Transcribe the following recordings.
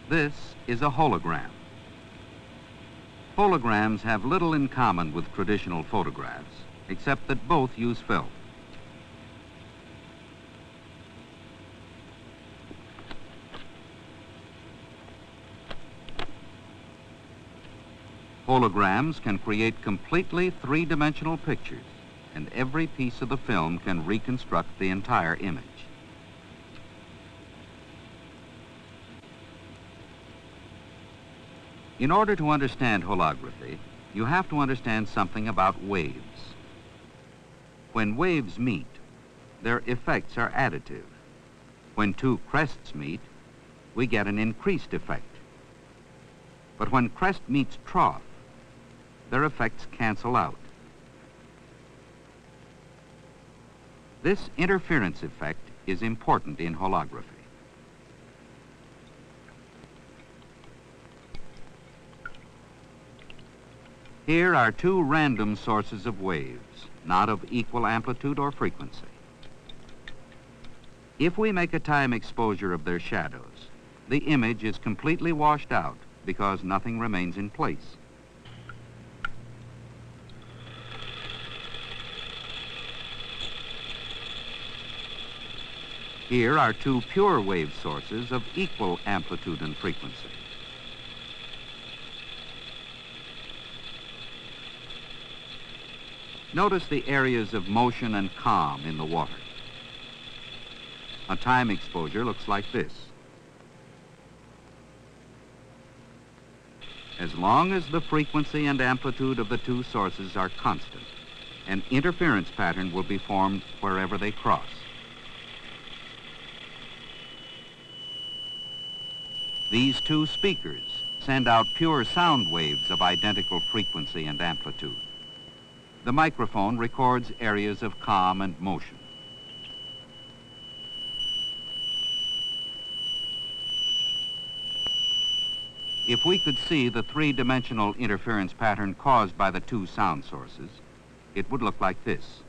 This is a hologram. Holograms have little in common with traditional photographs, except that both use film. Holograms can create completely three-dimensional pictures, and every piece of the film can reconstruct the entire image. In order to understand holography, you have to understand something about waves. When waves meet, their effects are additive. When two crests meet, we get an increased effect. But when crest meets trough, their effects cancel out. This interference effect is important in holography. Here are two random sources of waves, not of equal amplitude or frequency. If we make a time exposure of their shadows, the image is completely washed out because nothing remains in place. Here are two pure wave sources of equal amplitude and frequency. Notice the areas of motion and calm in the water. A time exposure looks like this. As long as the frequency and amplitude of the two sources are constant, an interference pattern will be formed wherever they cross. These two speakers send out pure sound waves of identical frequency and amplitude. The microphone records areas of calm and motion. If we could see the three-dimensional interference pattern caused by the two sound sources, it would look like this.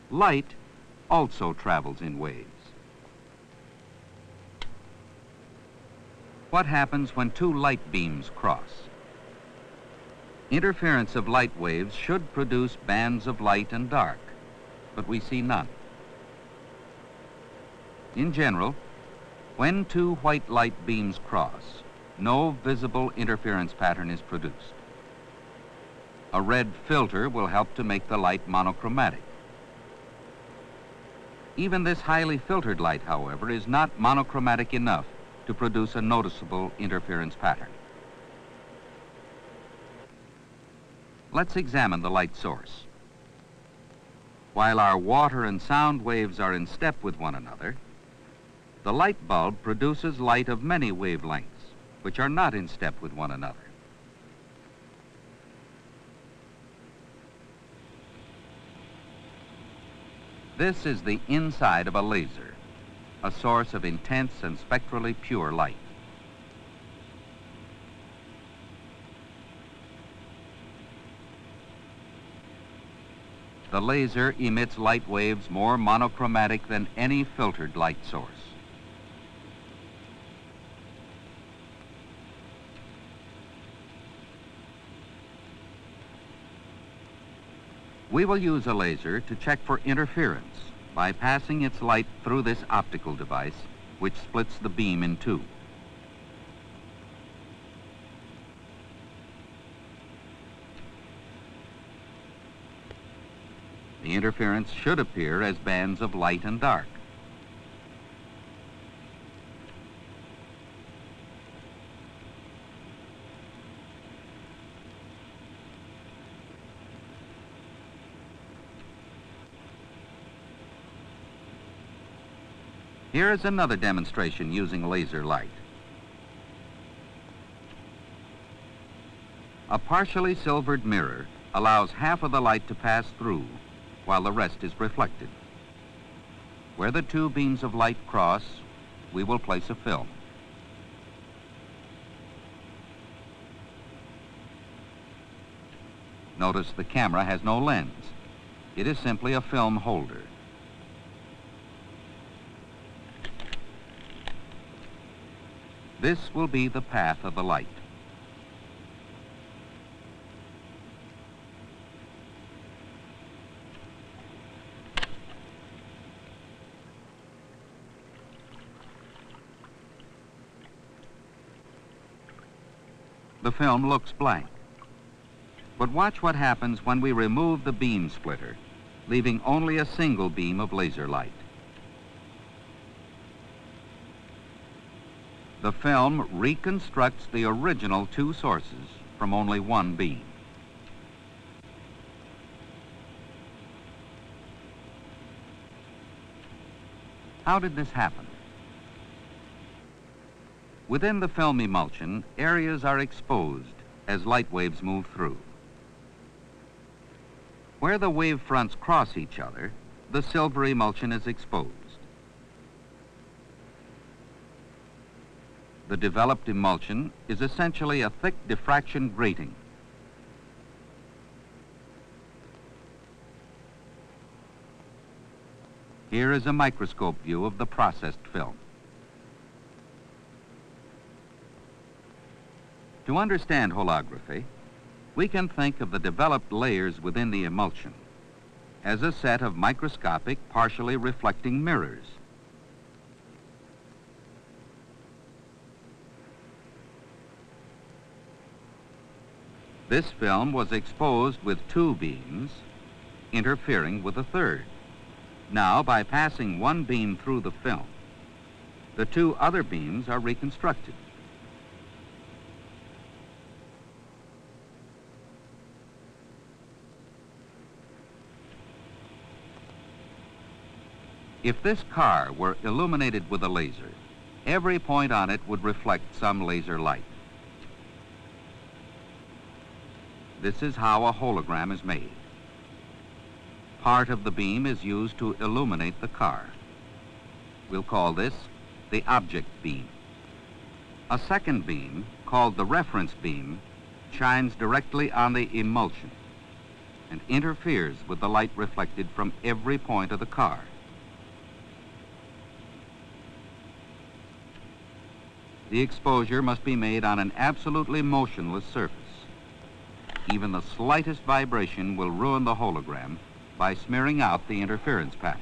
Light also travels in waves. What happens when two light beams cross? Interference of light waves should produce bands of light and dark, but we see none. In general, when two white light beams cross, no visible interference pattern is produced. A red filter will help to make the light monochromatic. Even this highly filtered light, however, is not monochromatic enough to produce a noticeable interference pattern. Let's examine the light source. While our water and sound waves are in step with one another, the light bulb produces light of many wavelengths, which are not in step with one another. This is the inside of a laser, a source of intense and spectrally pure light. The laser emits light waves more monochromatic than any filtered light source. We will use a laser to check for interference by passing its light through this optical device, which splits the beam in two. The interference should appear as bands of light and dark. Here is another demonstration using laser light. A partially silvered mirror allows half of the light to pass through while the rest is reflected. Where the two beams of light cross, we will place a film. Notice the camera has no lens. It is simply a film holder. This will be the path of the light. The film looks blank. But watch what happens when we remove the beam splitter, leaving only a single beam of laser light. The film reconstructs the original two sources from only one beam. How did this happen? Within the film emulsion, areas are exposed as light waves move through. Where the wave fronts cross each other, the silver emulsion is exposed. The developed emulsion is essentially a thick diffraction grating. Here is a microscope view of the processed film. To understand holography, we can think of the developed layers within the emulsion as a set of microscopic, partially reflecting mirrors. This film was exposed with two beams, interfering with a third. Now, by passing one beam through the film, the two other beams are reconstructed. If this car were illuminated with a laser, every point on it would reflect some laser light. This is how a hologram is made. Part of the beam is used to illuminate the car. We'll call this the object beam. A second beam, called the reference beam, shines directly on the emulsion and interferes with the light reflected from every point of the car. The exposure must be made on an absolutely motionless surface. Even the slightest vibration will ruin the hologram by smearing out the interference pattern.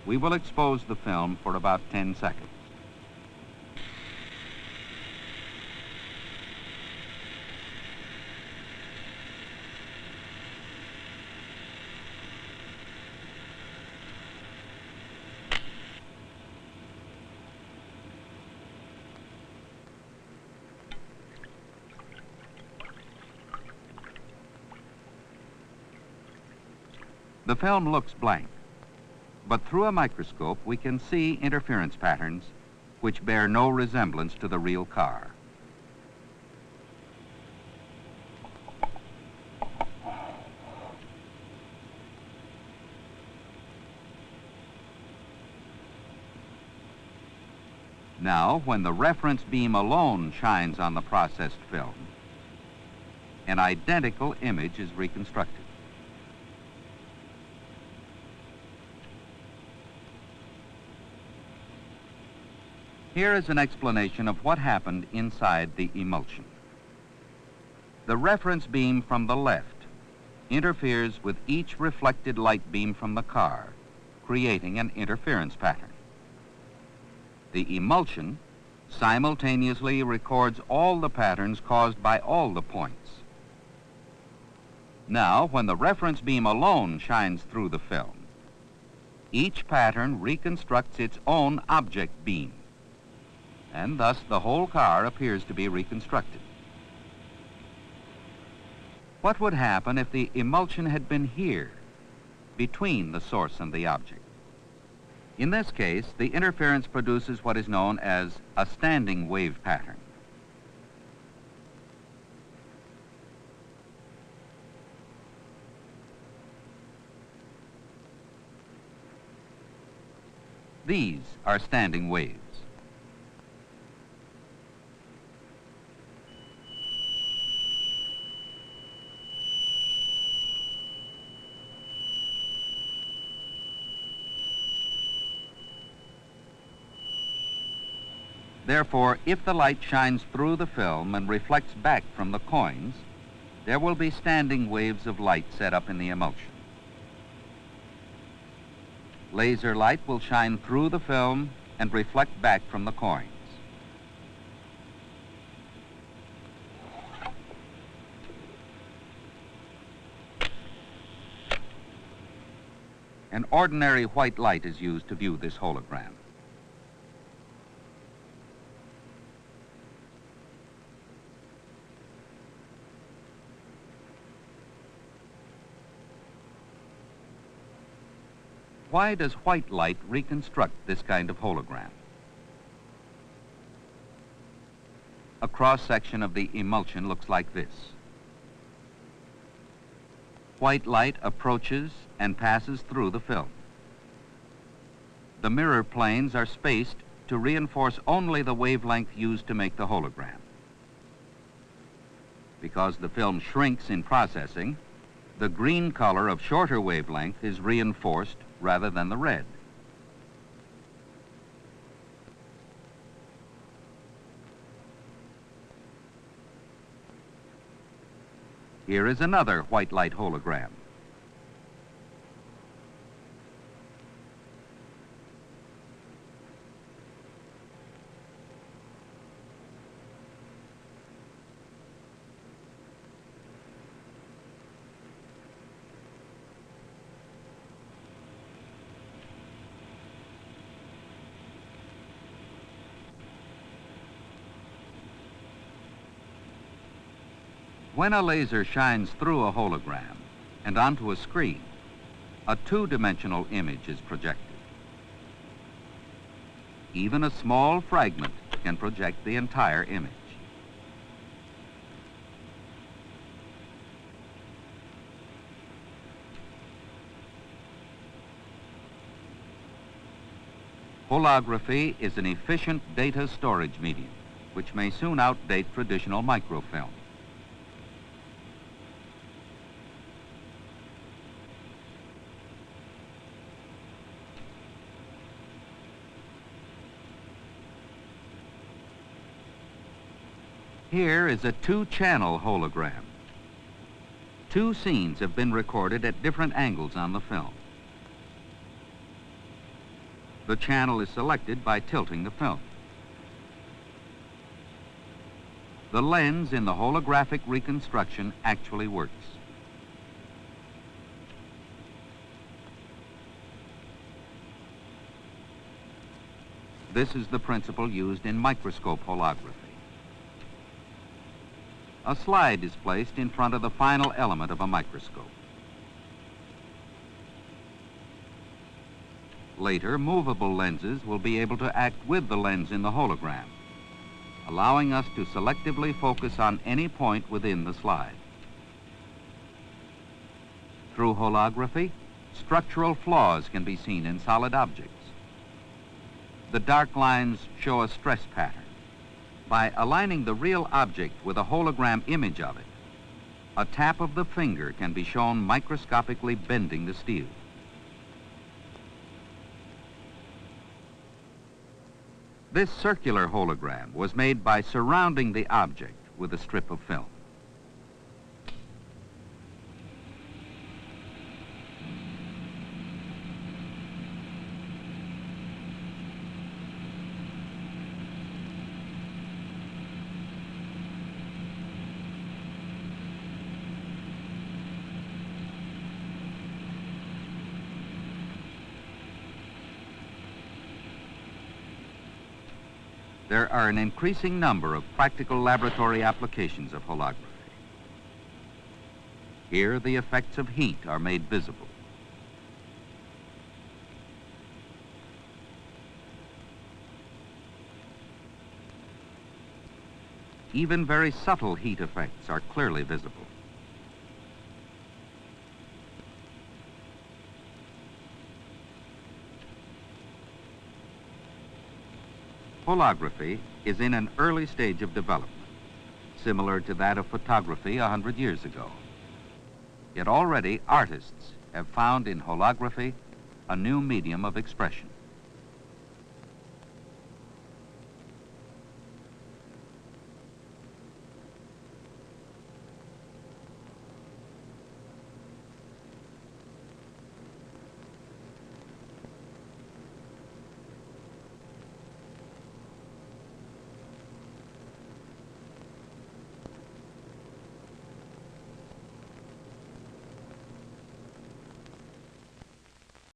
We will expose the film for about 10 seconds. The film looks blank, but through a microscope we can see interference patterns which bear no resemblance to the real car. Now, when the reference beam alone shines on the processed film, an identical image is reconstructed. Here is an explanation of what happened inside the emulsion. The reference beam from the left interferes with each reflected light beam from the car, creating an interference pattern. The emulsion simultaneously records all the patterns caused by all the points. Now, when the reference beam alone shines through the film, each pattern reconstructs its own object beam, and thus the whole car appears to be reconstructed. What would happen if the emulsion had been here, between the source and the object? In this case, the interference produces what is known as a standing wave pattern. These are standing waves. Therefore, if the light shines through the film and reflects back from the coins, there will be standing waves of light set up in the emulsion. Laser light will shine through the film and reflect back from the coins. An ordinary white light is used to view this hologram. Why does white light reconstruct this kind of hologram? A cross-section of the emulsion looks like this. White light approaches and passes through the film. The mirror planes are spaced to reinforce only the wavelength used to make the hologram. Because the film shrinks in processing, the green color of shorter wavelength is reinforced rather than the red. Here is another white light hologram. When a laser shines through a hologram and onto a screen, a two-dimensional image is projected. Even a small fragment can project the entire image. Holography is an efficient data storage medium, which may soon outdate traditional microfilm. Here is a two-channel hologram. Two scenes have been recorded at different angles on the film. The channel is selected by tilting the film. The lens in the holographic reconstruction actually works. This is the principle used in microscope holography. A slide is placed in front of the final element of a microscope. Later, movable lenses will be able to act with the lens in the hologram, allowing us to selectively focus on any point within the slide. Through holography, structural flaws can be seen in solid objects. The dark lines show a stress pattern. By aligning the real object with a hologram image of it, a tap of the finger can be shown microscopically bending the steel. This circular hologram was made by surrounding the object with a strip of film. There are an increasing number of practical laboratory applications of holography. Here, the effects of heat are made visible. Even very subtle heat effects are clearly visible. Holography is in an early stage of development, similar to that of photography 100 years ago. Yet already artists have found in holography a new medium of expression.